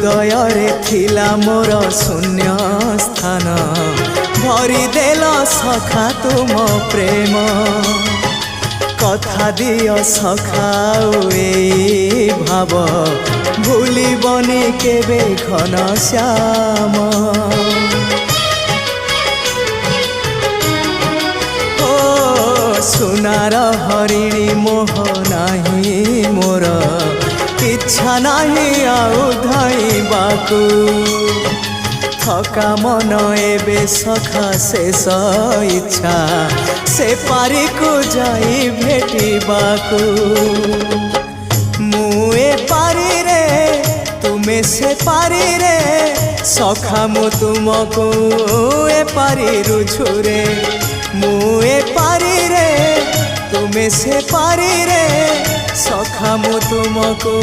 हृदय रे थिला मोर शून्य स्थान भरी देल सखा तुम प्रेम कथा दियो सखाओ ए भाव भूलिबनी केबे घन श्याम ओ सुनार हरिणी मोह नाही मोर इच्छा नहीं आउ धाइबाकू थका मन एबे सखा शेष इच्छा से पारी को जाई भेटिबाकू मुए पारी रे तुमे से पारी रे सखा मु तुमको ए पारी रुझुरे मुए पारी रे तुमे से पारी रे सखा मु तुमको।